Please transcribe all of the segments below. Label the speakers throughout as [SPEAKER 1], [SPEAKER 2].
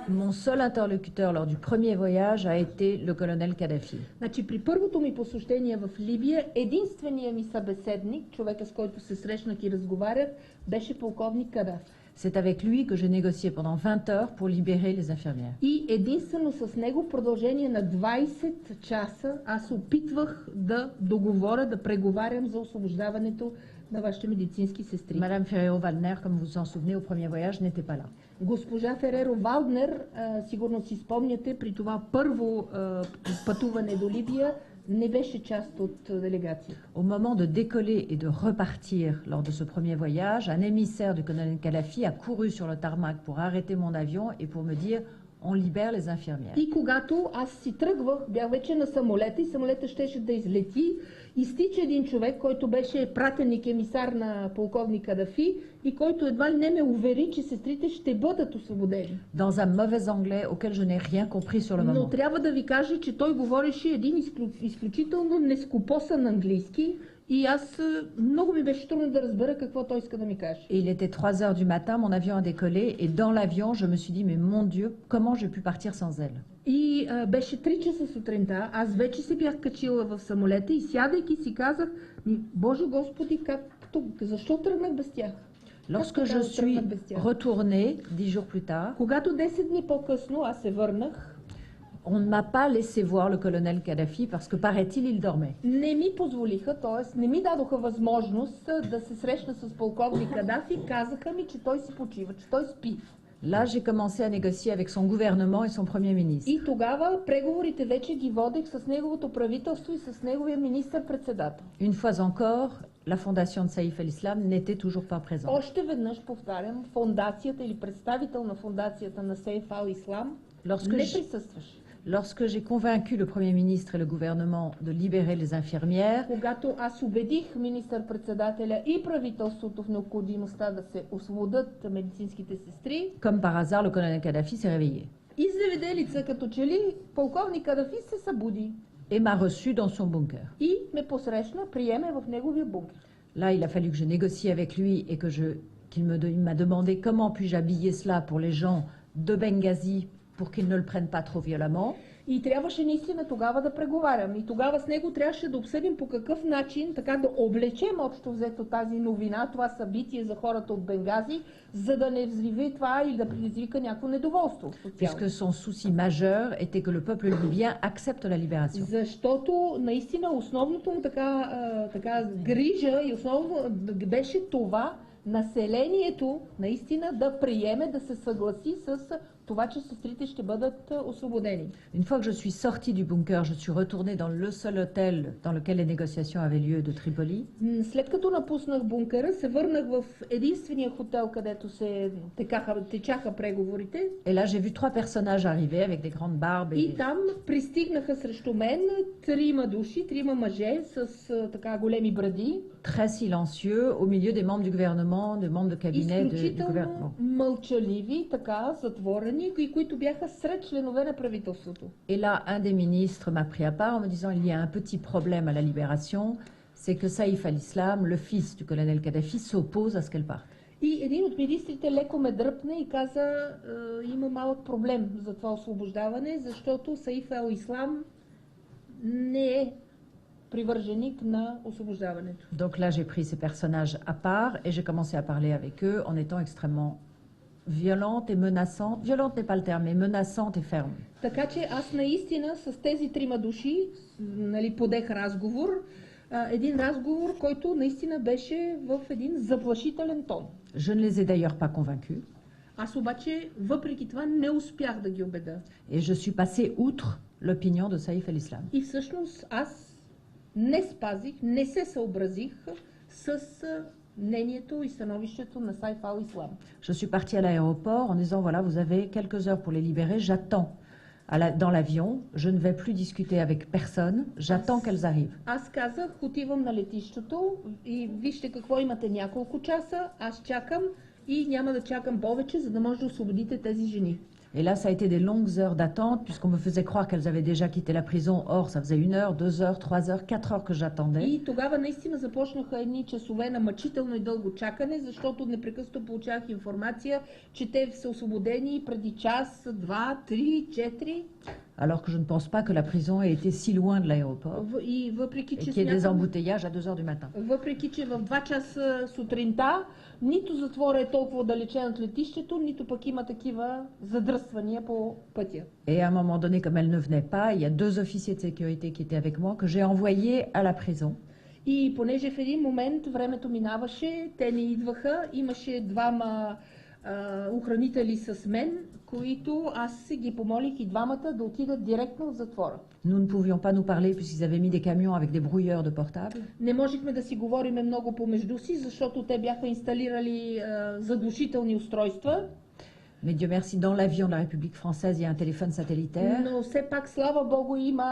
[SPEAKER 1] Mon seul interlocuteur lors du premier voyage a été le colonel Kadhafi.
[SPEAKER 2] Значи, при първото ми посещение в Либия, единственият ми събеседник, човека с който се срещнах и разговарях, беше полковник Кадафи.
[SPEAKER 1] C'est avec lui que j'ai négocié pendant 20 heures pour libérer les infirmières.
[SPEAKER 2] И единствено с него в продължение на 20 часа аз опитвах да договоря, да преговарям за освобождаването на вашите медицински сестри.
[SPEAKER 1] Madame Ferrero-Waldner, comme vous vous en souvenez, au premier voyage, n'était pas là.
[SPEAKER 2] Госпожа Фереро Валднер, сигурно си спомняте, при това първо пътуване до Либия, не беше част от делегацията.
[SPEAKER 1] Au moment de décoller et de repartir lors de ce premier voyage, un émissaire du colonel Kadhafi a couru sur le tarmac pour arrêter mon avion et pour me dire on libère les infirmières.
[SPEAKER 2] И когато аз си тръгвах, бях вече на самолета и самолета щеше да излети, изтича един човек, който беше пратеник, емисар на полковник Кадафи и който едва ли не ме увери, че сестрите ще бъдат освободени.
[SPEAKER 1] Dans un mauvais anglais auquel je n'ai rien compris sur le moment.
[SPEAKER 2] Но трябва да ви кажа, че той говореше един изключително нескопосан английски и аз много ми беше трудно да разбера какво той иска да ми каже.
[SPEAKER 1] Et il était 3 heures du matin, mon avion a décollé et dans l'avion, je me suis dit mais mon Dieu, comment j'ai pu partir sans elle?
[SPEAKER 2] И беше 3 часа сутринта, аз вече се бях качила в самолета и сядайки си казах, Боже Господи, защо тръгнах без тях?
[SPEAKER 1] Lorsque je suis retournée 10 jours plus tard,
[SPEAKER 2] когато 10 дни по-късно аз се върнах,
[SPEAKER 1] on ne m'a pas laissé voir le colonel Kadhafi parce que paraît-il, il dormait.
[SPEAKER 2] Не ми позволиха, т.е. не ми дадоха възможност да се срещна с полковник Кадафи, казаха ми, че той си почива, че той спи.
[SPEAKER 1] Là, j'ai commencé à négocier avec son gouvernement et son premier ministre.
[SPEAKER 2] И тогава преговорите вече ги водех с неговото правителство и с неговия министър-председател.
[SPEAKER 1] Une fois encore, la fondation de Saïf el-Islam n'était toujours pas présente.
[SPEAKER 2] Още веднъж повтарям, фондацията или представител на фондацията на Сейф ал-Ислам не присъстваше.
[SPEAKER 1] Lorsque j'ai convaincu le Premier ministre et le gouvernement de libérer les infirmières,
[SPEAKER 2] когато аз убедих министър-председателя и правителството в необходимостта да се освободят медицинските сестри,
[SPEAKER 1] comme par hasard, le colonel Kadhafi s'est réveillé.
[SPEAKER 2] Изневиделица като че ли полковник Кадафи се събуди.
[SPEAKER 1] Et m'a reçu dans son bunker.
[SPEAKER 2] И ме посрещна, приеме в неговия бункер.
[SPEAKER 1] Là, il a fallu que je négocie avec lui et qu'il m'a demandé comment puis-je habiller cela pour les gens de Benghazi pour qu'ils ne le prennent pas trop violemment.
[SPEAKER 2] И трябваше наистина тогава да преговарям. И тогава с него трябваше да обсъдим по какъв начин така да облечем общо взето тази новина, това събитие за хората от Бенгази, за да не взриви това или да предизвика някакво недоволство.
[SPEAKER 1] Puisque son souci majeur était que le peuple libyen accepte la libération.
[SPEAKER 2] Защото наистина основното му така грижа и основно беше това населението наистина да приеме, да се съгласи с това, че сестрите ще бъдат освободени.
[SPEAKER 1] Une fois que je suis sortie du bunker, je suis retournée dans le seul hôtel dans lequel les négociations avaient lieu de Tripoli.
[SPEAKER 2] След като напуснах бункера, се върнах в единствения хотел, където се течаха преговорите.
[SPEAKER 1] Et là, j'ai vu 3 personnages arriver avec des grandes barbes.
[SPEAKER 2] И там пристигнаха срещу мен 3 души, 3 мъже с така големи бради.
[SPEAKER 1] Très silencieux, au milieu des membres du gouvernement, des membres de cabinet du gouvernement.
[SPEAKER 2] Мълчаливи, така затворени, и които бяха сред членове на правителството.
[SPEAKER 1] Et là, un des ministres m'a pris à part en me disant il y a un petit problème à la libération, c'est que Saïf al-Islam, le fils du colonel Kadhafi, s'oppose à ce qu'elle parte.
[SPEAKER 2] И един от министрите леко ме дръпна и каза, има малък проблем за това освобождаване, защото Саиф ал-Ислам не е привърженик на освобождаването.
[SPEAKER 1] Donc là, j'ai pris ces personnages à part et j'ai commencé à parler avec eux en étant extrêmement violente et menaçante. Violente n'est pas le terme, mais menaçante et ferme.
[SPEAKER 2] Така че аз наистина с тези 3 души, подех разговор, един разговор, който наистина беше в един заплашителен тон.
[SPEAKER 1] Je ne les ai d'ailleurs pas convaincus.
[SPEAKER 2] Аз обаче, въпреки това, не успях да ги убеда.
[SPEAKER 1] Et je suis passée outre l'opinion de Saïf el-Islam.
[SPEAKER 2] И всъщност аз не спазих, не се съобразих с мнението и становището на Saïf al-Islam.
[SPEAKER 1] Je suis partie à l'aéroport en disant voilà, vous avez quelques heures pour les libérer, j'attends dans l'avion, je ne vais plus discuter avec personne, j'attends qu'elles arrivent.
[SPEAKER 2] Аз казах, отивам на летището и вижте какво имате няколко часа, аз чакам и няма да чакам повече, за да може да освободите тези жени.
[SPEAKER 1] Et là, ça a été des longues heures d'attente, puisqu'on me faisait croire qu'elles avaient déjà quitté la prison. Or, ça faisait 1 heure, 2 heures, 3 heures, 4 heures que j'attendais.
[SPEAKER 2] И тогава наистина започнаха едни часове на мъчително и дълго чакане, защото непрекъснато получавах информация, че те са освободени преди час, 2, 3, 4.
[SPEAKER 1] Alors que je ne pense pas que la prison ait été si loin de l'aéroport
[SPEAKER 2] И въпреки,
[SPEAKER 1] et
[SPEAKER 2] че
[SPEAKER 1] qu'il y ait des
[SPEAKER 2] смятам,
[SPEAKER 1] embouteillages à 2 heures du matin.
[SPEAKER 2] въпреки, че в 2 часа сутринта нито затвора е толкова отдалечен от летището, нито пък има такива задръствания по пътя.
[SPEAKER 1] Et à un moment donné, comme elle ne venait pas, il y a 2 officiers de sécurité qui étaient avec moi que j'ai envoyés à la prison.
[SPEAKER 2] И понеже в един момент времето минаваше, те не идваха, имаше двама охранители с мен, които аз се ги помолих и двамата да отидат директно от затвора.
[SPEAKER 1] Nous ne pouvions pas nous parler puisqu'ils avaient mis des camions avec des brouilleurs de portables.
[SPEAKER 2] Не можехме да си говориме много помежду си, защото те бяха инсталирали заглушителни устройства.
[SPEAKER 1] Mais Dieu merci, dans l'avion de la République française, il y a un téléphone satellitaire
[SPEAKER 2] Но все пак, слава Богу, има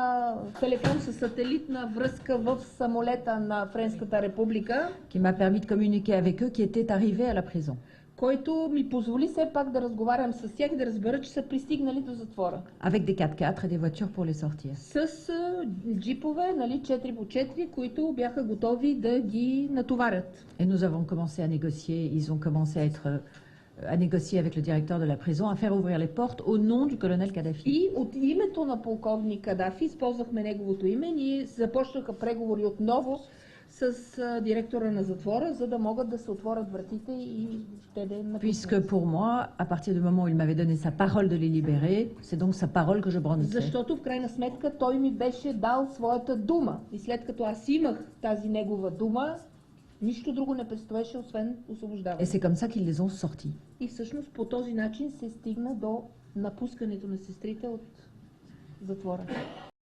[SPEAKER 2] телефон с сателитна връзка в самолета на Френската република,
[SPEAKER 1] qui m'a permis de communiquer avec eux qui étaient arrivés à la prison.
[SPEAKER 2] който ми позволи все пак да разговарям с тях и да разбера, че са пристигнали до затвора.
[SPEAKER 1] Avec des 4x4 et des voitures pour les sortir.
[SPEAKER 2] С джипове, нали, 4x4, които бяха готови да ги натоварят.
[SPEAKER 1] Et nous avons commencé à négocier, ils ont commencé à négocier avec le directeur de la prison, à faire ouvrir les portes au nom du colonel Kadhafi.
[SPEAKER 2] И от името на полковник Кадафи, използвахме неговото име, ние започнаха преговори отново с директора на затвора, за да могат да се отворят вратите и те да напуснат.
[SPEAKER 1] Puisque pour moi, à partir du moment où il m'avait donné sa parole de les libérer, c'est donc sa parole que je brandissais.
[SPEAKER 2] Защото в крайна сметка той ми беше дал своята дума. И след като аз имах тази негова дума, нищо друго не предстоеше, освен освобождаване.
[SPEAKER 1] Et c'est comme ça qu'ils les ont sortis.
[SPEAKER 2] И всъщност по този начин се стигна до напускането на сестрите от затвора.